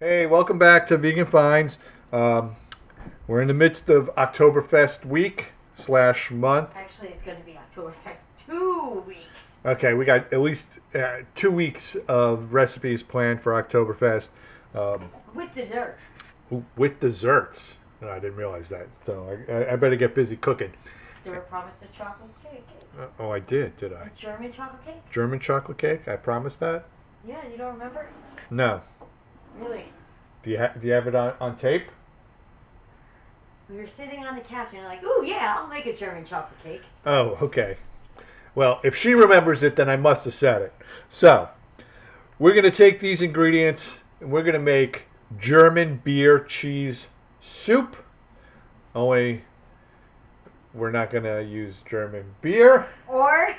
Hey, welcome back to Vegan Finds. We're in the midst of Oktoberfest week slash month. Actually, it's going to be Oktoberfest 2 weeks. Okay, we got at least 2 weeks of recipes planned for Oktoberfest. With desserts. With desserts. No, I didn't realize that. So I better get busy cooking. Stuart promised a chocolate cake. Oh, I did I? A German chocolate cake? German chocolate cake? I promised that? Yeah, you don't remember? No. Really? Do you have it on tape? We were sitting on the couch and you're like, ooh, yeah, I'll make a German chocolate cake. Oh, okay. Well, if she remembers it, then I must have said it. So, we're going to take these ingredients and we're going to make German beer cheese soup. Only we're not going to use German beer Or?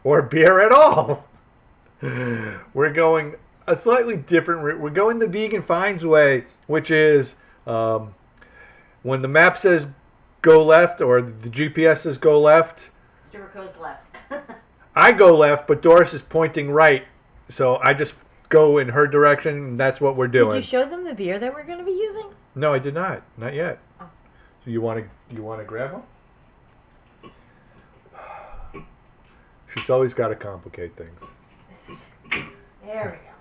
or beer at all. We're going a slightly different route. We're going the Vegan Finds way, which is when the map says go left or the GPS says go left, Stuart goes left. I go left, but Doris is pointing right. So I just go in her direction, and that's what we're doing. Did you show them the beer that we're going to be using? No, I did not. Not yet. Oh. So you want to grab one? She's always got to complicate things. There we go.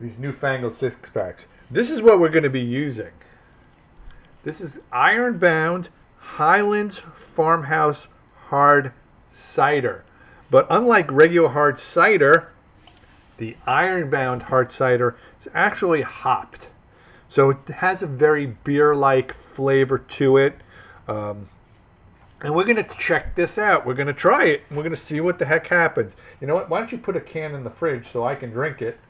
These newfangled six packs. This is what we're going to be using. This is Ironbound Highlands Farmhouse Hard Cider. But unlike regular hard cider, the Ironbound hard cider is actually hopped. So it has a very beer-like flavor to it. And we're going to check this out. We're going to try it. And we're going to see what the heck happens. You know what? Why don't you put a can in the fridge so I can drink it?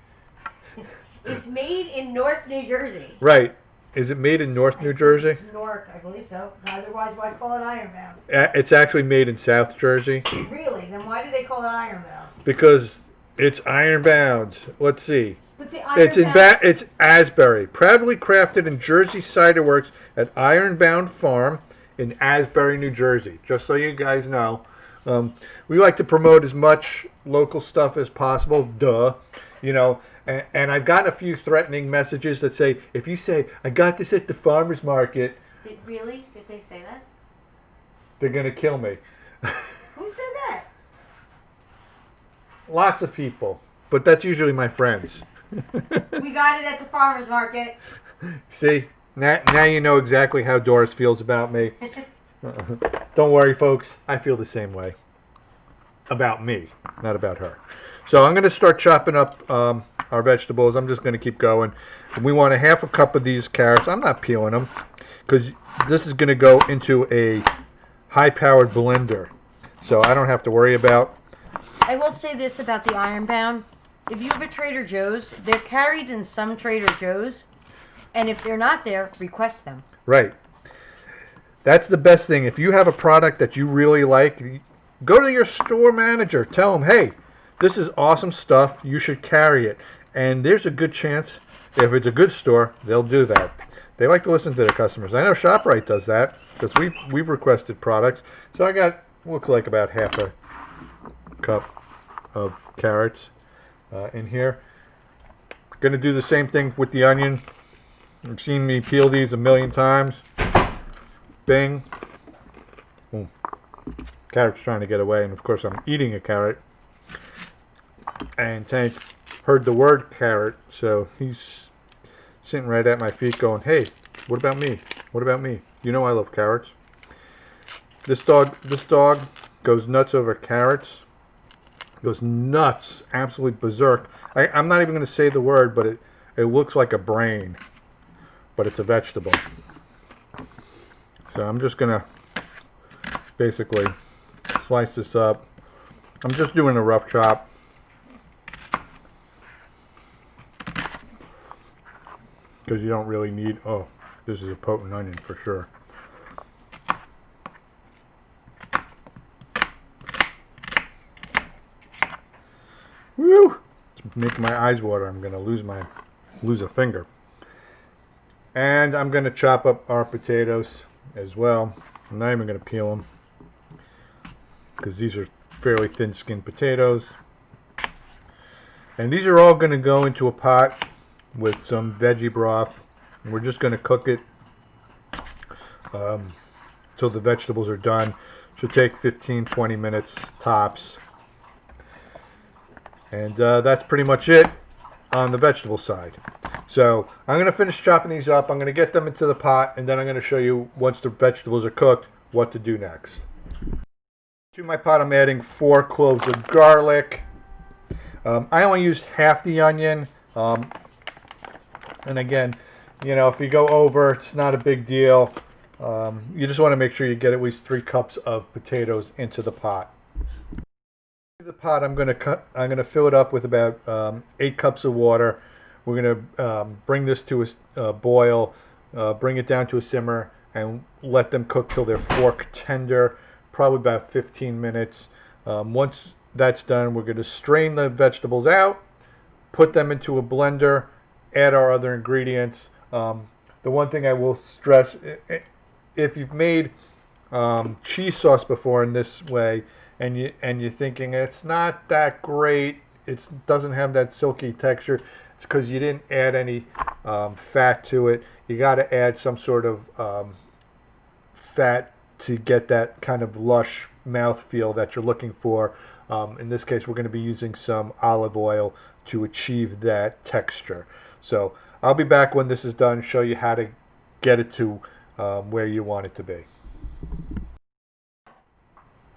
It's made in North New Jersey. Right. Is it made in North New Jersey? Newark, I believe so. Otherwise, why call it Ironbound? It's actually made in South Jersey. Really? Then why do they call it Ironbound? Because it's ironbound. Let's see. But the It's Asbury. Proudly crafted in Jersey Cider Works at Ironbound Farm in Asbury, New Jersey. Just so you guys know. We like to promote as much local stuff as possible. Duh. You know. And I've gotten a few threatening messages that say, if you say, I got this at the farmer's market. Really? Did they say that? They're going to kill me. Who said that? Lots of people. But that's usually my friends. We got it at the farmer's market. See? Now you know exactly how Doris feels about me. Don't worry, folks. I feel the same way. About me, not about her. So I'm going to start chopping up our vegetables. I'm just going to keep going. We want a half a cup of these carrots. I'm not peeling them because this is going to go into a high-powered blender. So I don't have to worry about. I will say this about the Ironbound. If you have a Trader Joe's, they're carried in some Trader Joe's. And if they're not there, request them. Right. That's the best thing. If you have a product that you really like, go to your store manager. Tell them, hey, this is awesome stuff. You should carry it. And there's a good chance, if it's a good store, they'll do that. They like to listen to their customers. I know ShopRite does that because we've requested products. So I got, looks like about half a cup of carrots in here. Going to do the same thing with the onion. You've seen me peel these a million times. Bing. Ooh. Carrot's trying to get away, and of course I'm eating a carrot. And Tank heard the word carrot, so he's sitting right at my feet going, hey, what about me? What about me? You know I love carrots. This dog goes nuts over carrots. Goes nuts, absolutely berserk. I'm not even going to say the word, but it looks like a brain, but it's a vegetable. So I'm just going to basically slice this up. I'm just doing a rough chop. Because you don't really need, oh, this is a potent onion for sure. Woo! It's making my eyes water. I'm going to lose a finger. And I'm going to chop up our potatoes as well. I'm not even going to peel them because these are fairly thin-skinned potatoes. And these are all going to go into a pot with some veggie broth. And we're just going to cook it till the vegetables are done. Should take 15-20 minutes tops. And that's pretty much it on the vegetable side. So I'm going to finish chopping these up. I'm going to get them into the pot, and then I'm going to show you, once the vegetables are cooked, what to do next. To my pot, I'm adding 4 cloves of garlic. I only used half the onion. And again, you know, if you go over, it's not a big deal. You just want to make sure you get at least 3 cups of potatoes into the pot. The pot, I'm going to fill it up with about 8 cups of water. We're going to bring this to a boil, bring it down to a simmer, and let them cook till they're fork tender, probably about 15 minutes. Once that's done, we're going to strain the vegetables out, put them into a blender, add our other ingredients. The one thing I will stress, if you've made cheese sauce before in this way, and you're thinking it's not that great, it doesn't have that silky texture, it's because you didn't add any fat to it. You got to add some sort of fat to get that kind of lush mouthfeel that you're looking for. In this case, we're going to be using some olive oil to achieve that texture. So I'll be back when this is done, show you how to get it to where you want it to be.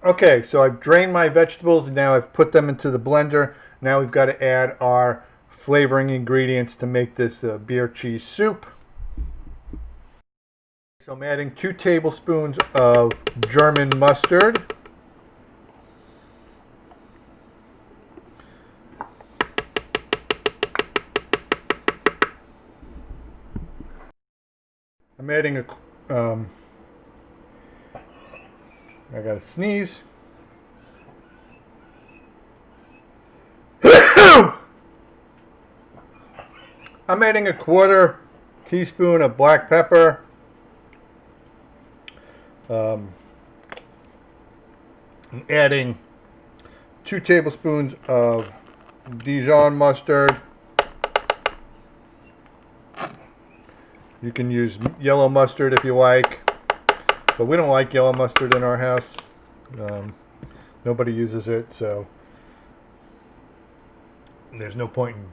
Okay, so I've drained my vegetables and now I've put them into the blender. Now we've got to add our flavoring ingredients to make this beer cheese soup. So I'm adding 2 tablespoons of German mustard. I'm adding I gotta sneeze. I'm adding a 1/4 teaspoon of black pepper. I'm adding 2 tablespoons of Dijon mustard. You can use yellow mustard if you like, but we don't like yellow mustard in our house. Nobody uses it, so there's no point in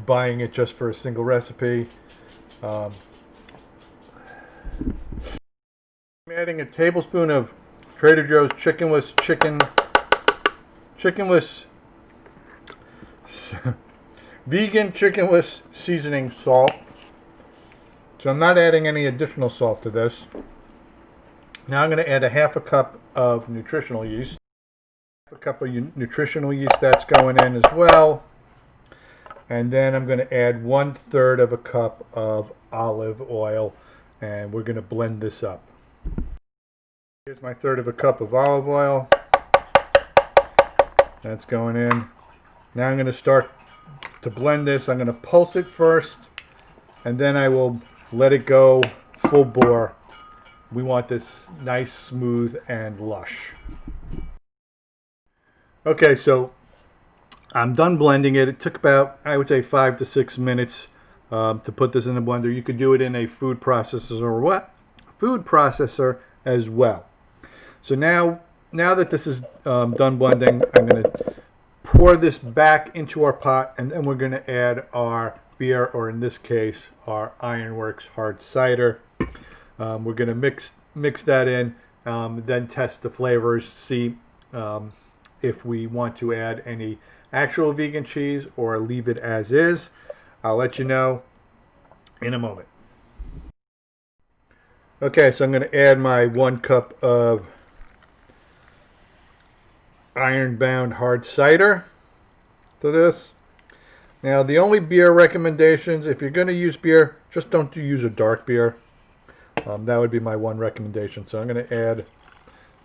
buying it just for a single recipe. I'm adding a tablespoon of Trader Joe's chickenless vegan chickenless seasoning salt. So I'm not adding any additional salt to this. Now I'm going to add a 1/2 cup of nutritional yeast. 1/2 cup of nutritional yeast, that's going in as well. And then I'm going to add 1/3 of a cup of olive oil, and we're going to blend this up. Here's my 1/3 of a cup of olive oil. That's going in. Now I'm going to start to blend this. I'm going to pulse it first, and then I will let it go full bore. We want this nice, smooth, and lush. Okay, so I'm done blending it. It took about, I would say, 5 to 6 minutes to put this in the blender. You could do it in a food processor or what? Food processor as well. So now that this is done blending, I'm going to pour this back into our pot, and then we're going to add our beer, or in this case, our Ironworks hard cider. We're going to mix that in, then test the flavors, see if we want to add any actual vegan cheese or leave it as is. I'll let you know in a moment. Okay, so I'm going to add my 1 cup of Ironbound hard cider to this. Now, the only beer recommendations, if you're going to use beer, just don't use a dark beer. That would be my one recommendation. So I'm going to add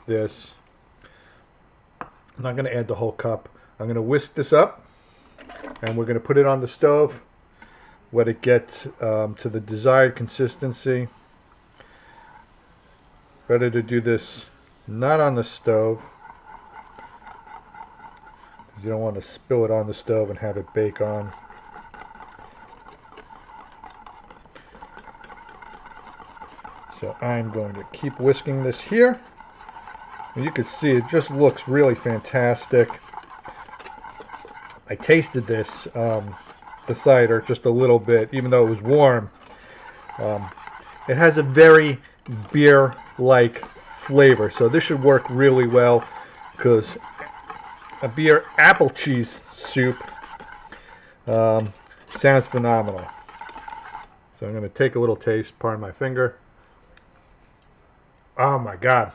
this. I'm not going to add the whole cup. I'm going to whisk this up, and we're going to put it on the stove. Let it get to the desired consistency. Better to do this not on the stove. You don't want to spill it on the stove and have it bake on. So I'm going to keep whisking this here. And you can see it just looks really fantastic. I tasted this, the cider, just a little bit, even though it was warm. It has a very beer-like flavor, so this should work really well because a beer apple cheese soup sounds phenomenal. So I'm going to take a little taste, pardon my finger. Oh my God.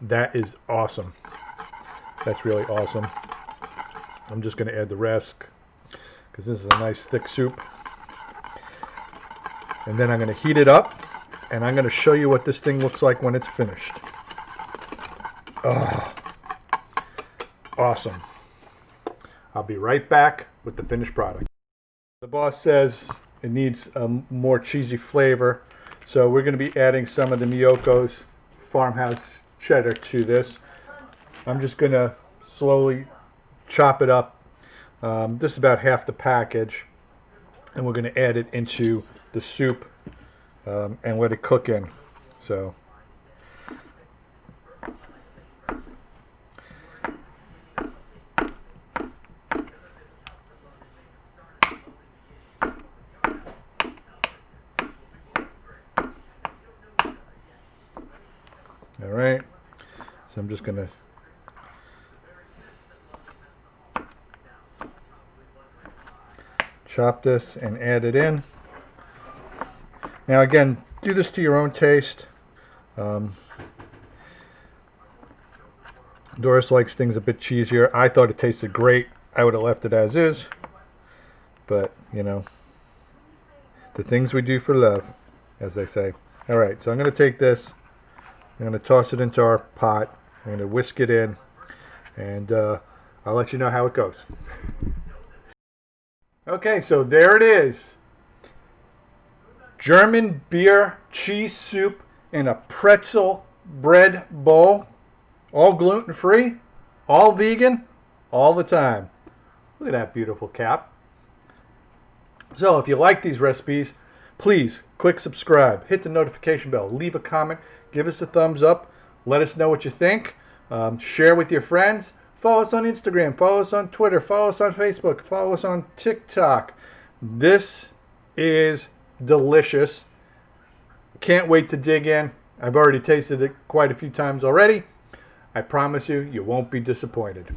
That is awesome. That's really awesome. I'm just going to add the rest because this is a nice thick soup. And then I'm going to heat it up and I'm going to show you what this thing looks like when it's finished. Oh, awesome. I'll be right back with the finished product. The boss says it needs a more cheesy flavor, so we're going to be adding some of the Miyoko's Farmhouse Cheddar to this. I'm just going to slowly chop it up. This is about half the package, and we're going to add it into the soup and let it cook in. So all right, so I'm just going to chop this and add it in. Now again, do this to your own taste. Doris likes things a bit cheesier. I thought it tasted great. I would have left it as is. But, you know, the things we do for love, as they say. Alright, so I'm going to take this. I'm going to toss it into our pot. I'm going to whisk it in. And I'll let you know how it goes. Okay, so there it is. German beer cheese soup in a pretzel bread bowl. All gluten-free, all vegan, all the time. Look at that beautiful cap. So if you like these recipes, please click subscribe, hit the notification bell, leave a comment, give us a thumbs up, let us know what you think, share with your friends, follow us on Instagram, follow us on Twitter, follow us on Facebook, follow us on TikTok. This is delicious. Can't wait to dig in. I've already tasted it quite a few times already. I promise you, you won't be disappointed.